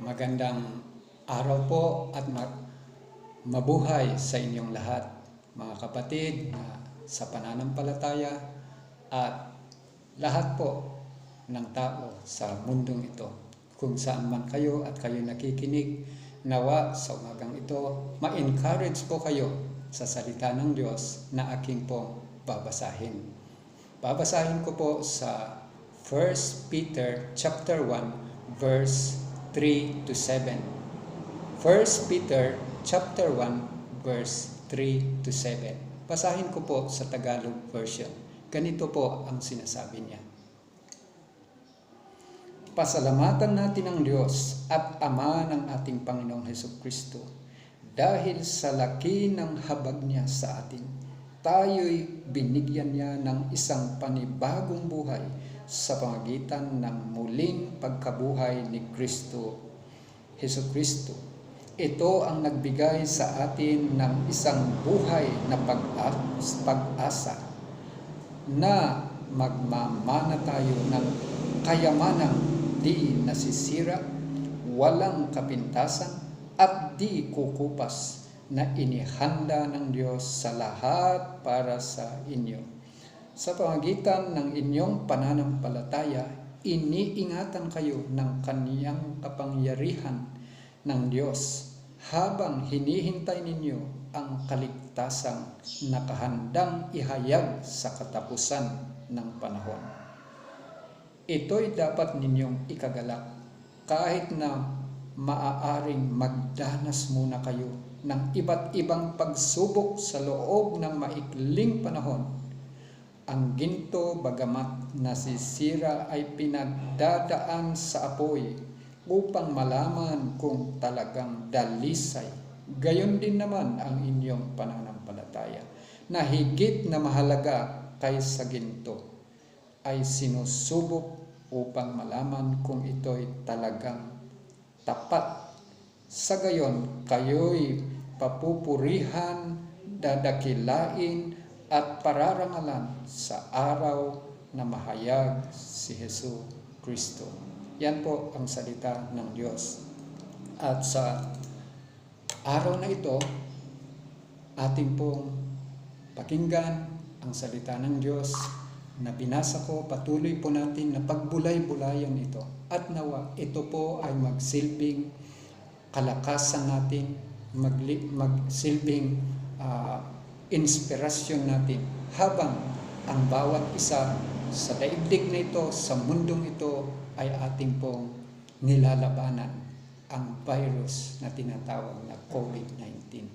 Magandang araw po at mabuhay sa inyong lahat, mga kapatid na sa pananampalataya at lahat po ng tao sa mundong ito. Kung saan man kayo at kayo nakikinig, nawa sa umagang ito, ma-encourage po kayo sa salita ng Diyos na aking po babasahin. Babasahin ko po sa 1 Peter chapter 1 verse 3 to 7. 1 Peter chapter 1 verse 3 to 7. Basahin ko po sa Tagalog version. Ganito po ang sinasabi niya. Pasalamatan natin ang Diyos at Ama ng ating Panginoong Hesukristo dahil sa laki ng habag niya sa atin. Tayo'y binigyan niya ng isang panibagong buhay sa pamagitan ng muling pagkabuhay ni Hesukristo. Ito ang nagbigay sa atin ng isang buhay na pag-asa na magmamana tayo ng kayamanang di nasisira, walang kapintasan at di kukupas na inihanda ng Diyos sa lahat para sa inyo. Sa pamagitan ng inyong pananampalataya, iniingatan kayo ng kaniyang kapangyarihan ng Diyos habang hinihintay ninyo ang kaligtasang nakahandang ihayag sa katapusan ng panahon. Ito'y dapat ninyong ikagalak kahit na maaaring magdanas muna kayo ng iba't ibang pagsubok sa loob ng maikling panahon. Ang ginto bagamat nasisira ay pinagdadaan sa apoy upang malaman kung talagang dalisay. Gayon din naman ang inyong pananampalataya na higit na mahalaga kaysa ginto ay sinusubok upang malaman kung ito'y talagang tapat. Sa gayon, kayo'y papupurihan, dadakilain, at pararangalan sa araw na mahayag si Hesukristo. Yan po ang salita ng Diyos. At sa araw na ito, ating pong pakinggan ang salita ng Diyos na binasa ko. Patuloy po natin na pagbulay-bulayan ito. At nawa, ito po ay magsilbing kalakasan natin, magsilbing inspirasyon natin habang ang bawat isa sa daigdig na ito, sa mundong ito ay ating pong nilalabanan ang virus na tinatawag na COVID-19.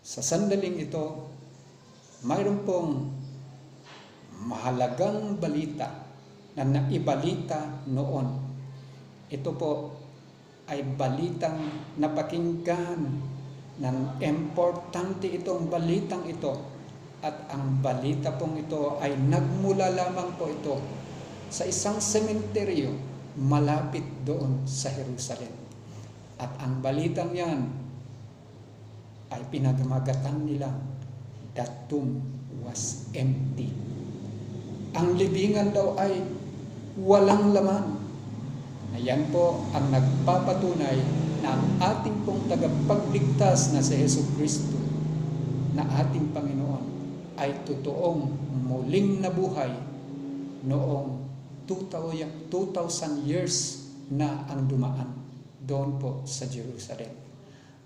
Sa sandaling ito, mayroon pong mahalagang balita na naibalita noon. Ito po ay balitang napakinggan ng importante itong balitang ito, at ang balita pong ito ay nagmula lamang po ito sa isang sementeryo malapit doon sa Jerusalem. At ang balitang yan ay pinagmagatan nilang "The tomb was empty." Ang libingan daw ay walang laman. Ayan po ang nagpapatunay na ang ating pong tagapagligtas na si Hesukristo na ating Panginoon ay totoong muling nabuhay noong 2,000 years na ang dumaan doon po sa Jerusalem.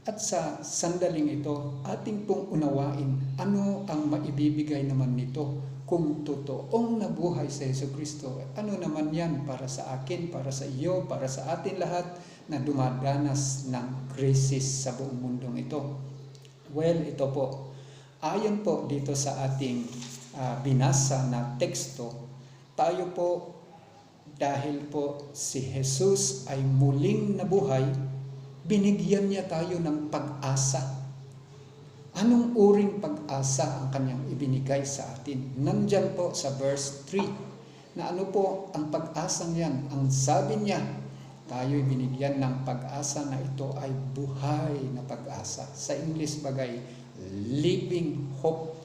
At sa sandaling ito, ating pong unawain ano ang maibibigay naman nito. Kung totoong nabuhay sa Hesukristo, ano naman yan para sa akin, para sa iyo, para sa atin lahat na dumadanas ng krisis sa buong mundong ito? Well, ito po. Ayon po dito sa ating binasa na teksto, tayo po, dahil po si Jesus ay muling nabuhay, binigyan niya tayo ng pag-asa. Anong uring pag-asa ang kanyang ibinigay sa atin? Nandyan po sa verse 3 na ano po ang pag-asang yan. Ang sabi niya, tayo'y binigyan ng pag-asa na ito ay buhay na pag-asa. Sa English bagay, living hope.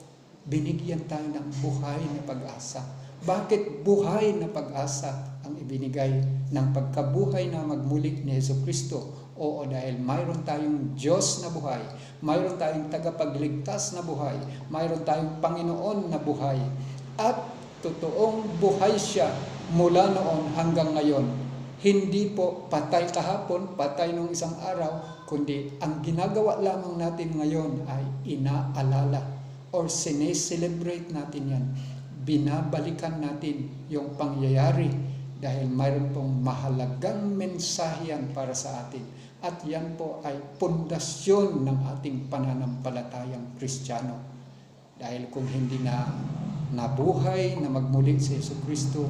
Binigyan tayo ng buhay na pag-asa. Bakit buhay na pag-asa ang ibinigay ng pagkabuhay na magmuli ni Jesucristo. Oo, dahil mayroon tayong Diyos na buhay, mayroon tayong tagapagligtas na buhay, mayroon tayong Panginoon na buhay, at totoong buhay siya mula noon hanggang ngayon. Hindi po patay kahapon, patay nung isang araw, kundi ang ginagawa lamang natin ngayon ay inaalala or sineselebrate natin yan. Binabalikan natin yung pangyayari dahil mayroon pong mahalagang mensahe yan para sa atin. At yan po ay pundasyon ng ating pananampalatayang Kristiyano. Dahil kung hindi na nabuhay na magmuli si Jesucristo,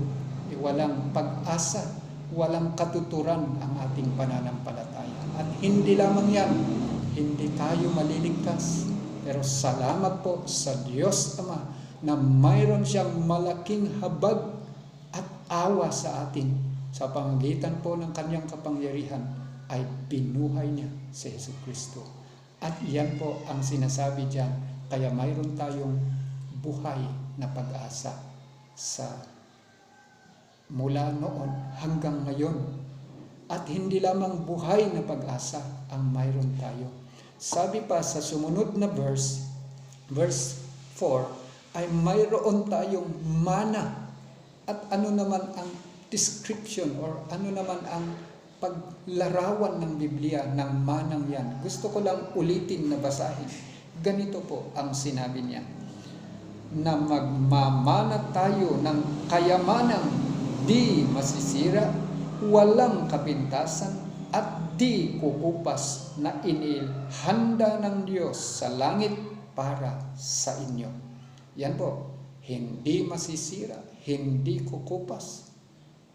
walang pag-asa, walang katuturan ang ating pananampalataya. At hindi lamang yan, hindi tayo maliligtas. Pero salamat po sa Diyos Ama na mayroon siyang malaking habag at awa sa atin. Sa pamamagitan po ng kanyang kapangyarihan ay binuhay niya si Jesucristo. At yan po ang sinasabi diyan, kaya mayroon tayong buhay na pag-asa sa mula noon hanggang ngayon. At hindi lamang buhay na pag-asa ang mayroon tayo. Sabi pa sa sumunod na verse 4, ay mayroon tayong mana. At ano naman ang description or ano naman ang paglarawan ng Biblia ng manang yan? Gusto ko lang ulitin na basahin. Ganito po ang sinabi niya, na magmamana tayo ng kayamanang di masisira, walang kapintasan, at di kukupas na inihanda ng Diyos sa langit para sa inyo. Yan po, hindi masisira, hindi kukupas,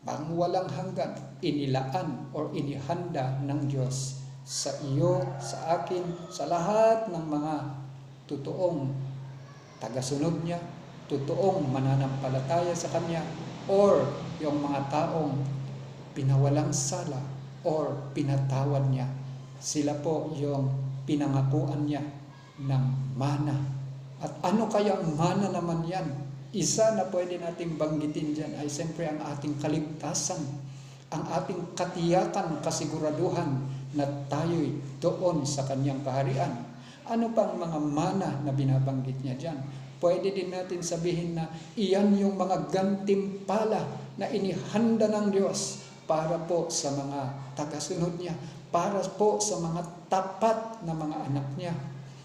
ang walang hanggan, inilaan or inihanda ng Diyos sa iyo, sa akin, sa lahat ng mga totoong tagasunod niya, totoong mananampalataya sa Kanya, or yung mga taong pinawalang sala or pinatawad niya. Sila po yung pinangakuan niya ng mana. At ano kayang mana naman yan? Isa na pwede nating banggitin dyan ay siyempre ang ating kaligtasan, ang ating katiyakan, kasiguraduhan na tayo'y doon sa Kanyang kaharian. Ano pang mga mana na binabanggit niya dyan? Pwede din natin sabihin na iyan yung mga gantimpala na inihanda ng Diyos para po sa mga tagasunod niya, para po sa mga tapat na mga anak niya,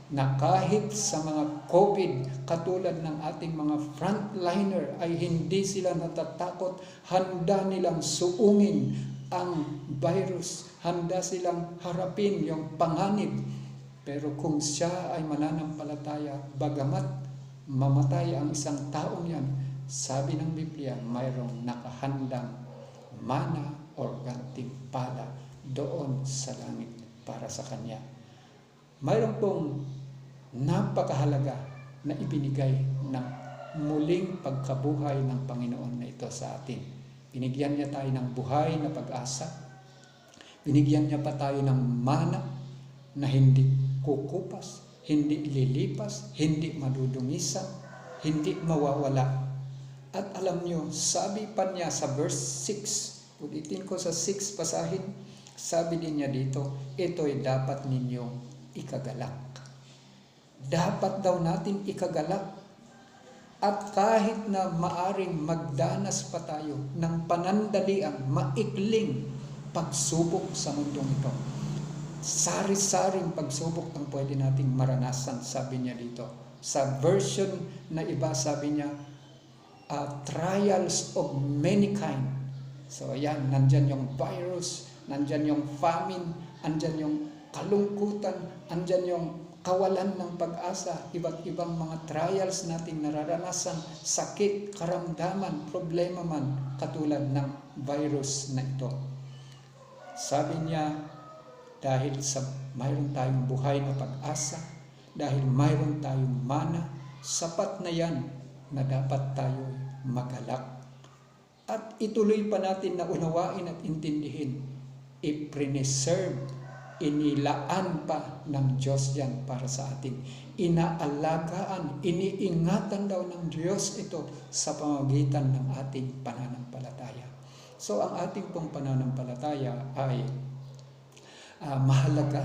na kahit sa mga COVID, katulad ng ating mga frontliner, ay hindi sila natatakot, handa nilang suungin ang virus, handa silang harapin yung panganib. Pero kung siya ay mananampalataya, bagamat mamatay ang isang taong yan, sabi ng Biblia, mayroong nakahandang mana or gantimpala doon sa langit para sa Kanya. Mayroon pong napakahalaga na ibinigay ng muling pagkabuhay ng Panginoon na ito sa atin. Binigyan niya tayo ng buhay na pag-asa. Binigyan niya pa tayo ng mana na hindi kukupas, hindi lilipas, hindi madudumisan, hindi mawawala. At alam niyo, sabi pa niya sa verse 6, ulitin ko sa 6 basahin, sabi din niya dito, ito'y dapat ninyong ikagalak. Dapat daw natin ikagalak. At kahit na maaring magdanas pa tayo ng panandaliang, maikling pagsubok sa mundong ito, sari-saring pagsubok ang pwede nating maranasan, sabi niya dito. Sa version na iba, sabi niya, trials of many kind. So ayan, nandyan yung virus, nandyan yung famine, andyan yung kalungkutan, andyan yung kawalan ng pag-asa, iba't ibang mga trials nating nararanasan, sakit, karamdaman, problema man, katulad ng virus na ito. Sabi niya, dahil sa mayroon tayong buhay na pag-asa, dahil mayroon tayong mana, sapat na yan na dapat tayo magalak. At ituloy pa natin na unawain at intindihin, i-preserve, inilaan pa ng Diyos yan para sa atin. Inaalagaan, iniingatan daw ng Diyos ito sa pamamagitan ng ating pananampalataya. So ang ating pong pananampalataya ay mahalaga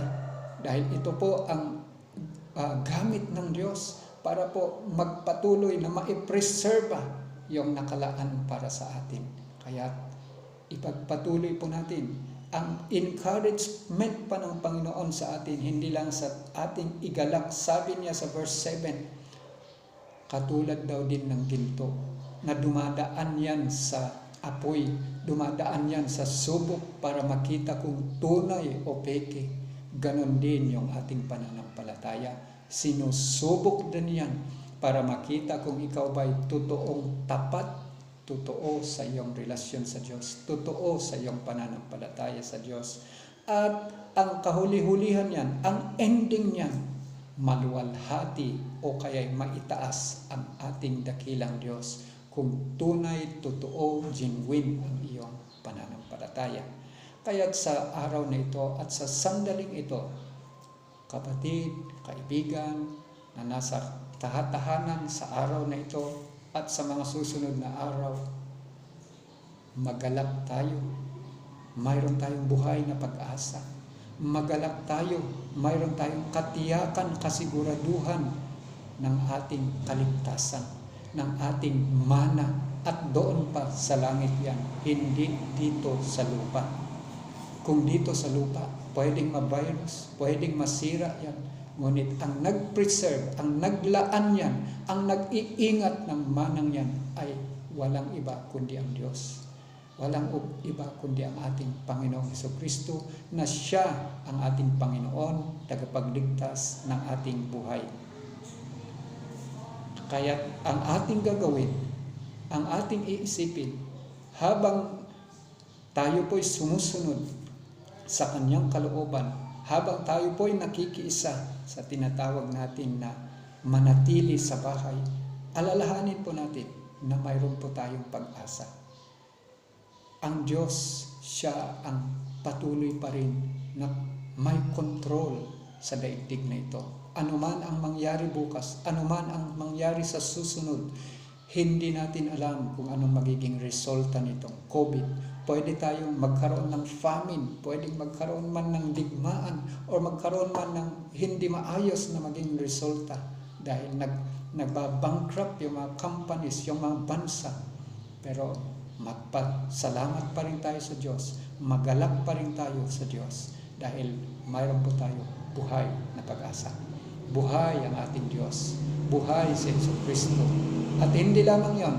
dahil ito po ang gamit ng Diyos para po magpatuloy na maipreserba yung nakalaan para sa atin. Kaya ipagpatuloy po natin ang encouragement pa ng Panginoon sa atin, hindi lang sa ating igalak. Sabi niya sa verse 7, katulad daw din ng ginto na dumadaan yan sa apoy, dumadaan yan sa subok para makita kung tunay o peke. Ganon din yung ating pananampalataya. Sinusubok din yan para makita kung ikaw ba'y totoong tapat, totoo sa iyong relasyon sa Diyos, totoo sa iyong pananampalataya sa Diyos. At ang kahuli-hulihan yan, ang ending niyan, maluwalhati o kaya'y maitaas ang ating dakilang Diyos kung tunay, totoo, genuine ang iyong pananampalataya. Kaya't sa araw na ito at sa sandaling ito, kapatid, kaibigan na nasa tahanan sa araw na ito at sa mga susunod na araw, magalak tayo. Mayroon tayong buhay na pag-asa. Magalak tayo. Mayroon tayong katiyakan, kasiguraduhan ng ating kaligtasan, ng ating mana, at doon pa sa langit yan, hindi dito sa lupa. Kung dito sa lupa, pwedeng ma-virus, pwedeng masira yan. Ngunit ang nag-preserve, ang naglaan yan, ang nag-iingat ng manang yan ay walang iba kundi ang Diyos. Walang iba kundi ang ating Panginoong Jesucristo na siya ang ating Panginoon, tagapagligtas ng ating buhay. Kaya ang ating gagawin, ang ating iisipin, habang tayo po'y sumusunod sa kanyang kalooban, habang tayo po'y nakikiisa sa tinatawag natin na manatili sa bahay, alalahanin po natin na mayroon po tayong pag-asa. Ang Diyos, siya ang patuloy pa rin na may control sa daigdig na ito. Anuman ang mangyari bukas, anuman ang mangyari sa susunod, hindi natin alam kung anong magiging resulta nitong COVID. Pwede tayong magkaroon ng famine, pwedeng magkaroon man ng digmaan, o magkaroon man ng hindi maayos na maging resulta dahil nagbabankrupt yung mga companies, yung mga bansa. Pero magpasalamat pa rin tayo sa Diyos, magalak pa rin tayo sa Diyos dahil mayroon po tayo buhay na pag-asa. Buhay ang ating Diyos, buhay si Jesucristo. At hindi lamang yon,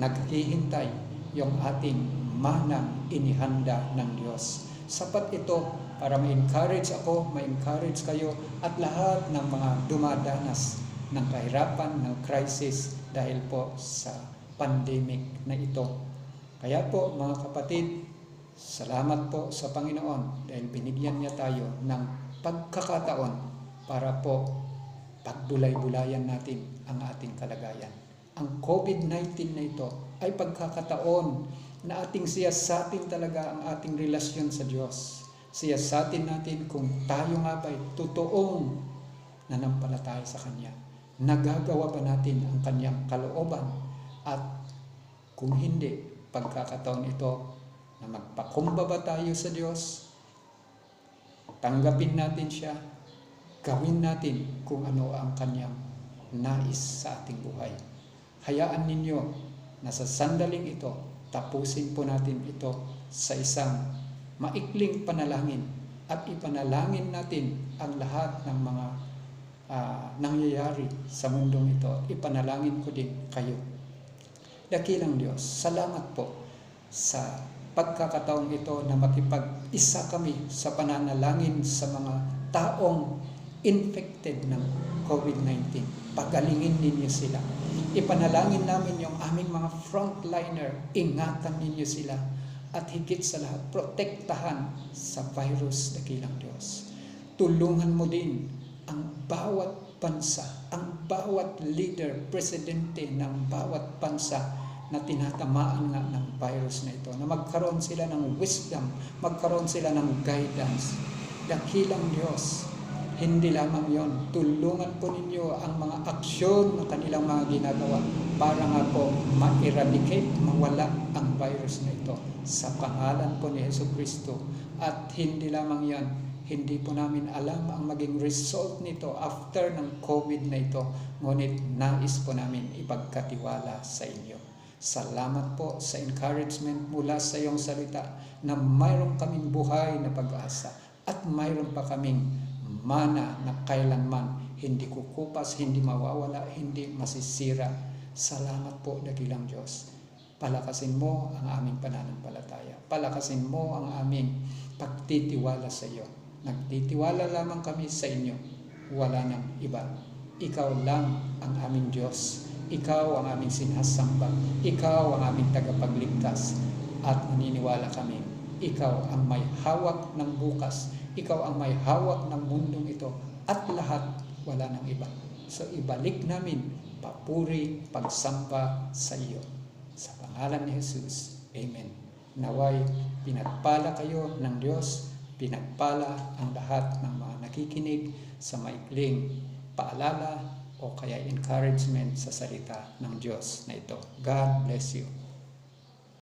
naghihintay yung ating manang inihanda ng Diyos. Sapat ito para ma-encourage ako, ma-encourage kayo, at lahat ng mga dumadanas ng kahirapan, ng crisis dahil po sa pandemic na ito. Kaya po mga kapatid, salamat po sa Panginoon dahil binigyan niya tayo ng pagkakataon para po pagbulay-bulayan natin ang ating kalagayan. Ang COVID-19 na ito ay pagkakataon na ating siyasatin talaga ang ating relasyon sa Diyos. Siyasatin natin kung tayo nga ba'y totoong nanampalataya sa Kanya. Nagagawa ba natin ang Kanyang kalooban? At kung hindi, pagkakataon ito na magpakumbaba tayo sa Diyos, tanggapin natin siya, gawin natin kung ano ang Kanyang nais sa ating buhay. Hayaan ninyo na sa sandaling ito, tapusin po natin ito sa isang maikling panalangin at ipanalangin natin ang lahat ng mga nangyayari sa mundong ito. Ipanalangin ko din kayo. Dakilang Diyos, salamat po sa pagkakataong ito na makipag-isa kami sa pananalangin sa mga taong infected ng COVID-19. Pagalingin ninyo sila. Ipanalangin namin yung aming mga frontliner. Ingatan ninyo sila. At higit sa lahat, protektahan sa virus, dakilang Diyos. Tulungan mo din ang bawat bansa, ang bawat leader, presidente ng bawat bansa na tinatamaan nga ng virus na ito. Na magkaroon sila ng wisdom, magkaroon sila ng guidance. Dakilang Diyos, hindi lamang yon, tulungan po ninyo ang mga aksyon na kanilang mga ginagawa para nga po ma-eradicate, mawala ang virus na ito sa pangalan po ni Jesucristo. At hindi lamang yan, hindi po namin alam ang maging result nito after ng COVID na ito, ngunit nais po namin ipagkatiwala sa inyo. Salamat po sa encouragement mula sa iyong salita na mayroon kaming buhay na pag-asa at mayroon pa kaming mana na kailanman hindi kukupas, hindi mawawala, hindi masisira. Salamat po, dakilang Diyos. Palakasin mo ang aming pananampalataya. Palakasin mo ang aming pagtitiwala sa iyo. Nagtitiwala lamang kami sa inyo. Wala nang iba. Ikaw lang ang aming Diyos. Ikaw ang aming sinasamba. Ikaw ang aming tagapagligtas. At naniniwala kami, ikaw ang may hawak ng bukas. Ikaw ang may hawak ng mundong ito. At lahat, wala nang iba. So ibalik namin papuri, pagsamba sa iyo. Sa pangalan ni Jesus. Amen. Naway, pinagpala kayo ng Diyos. Pinagpala ang lahat ng mga nakikinig sa maikling paalala o kaya encouragement sa salita ng Diyos na ito. God bless you.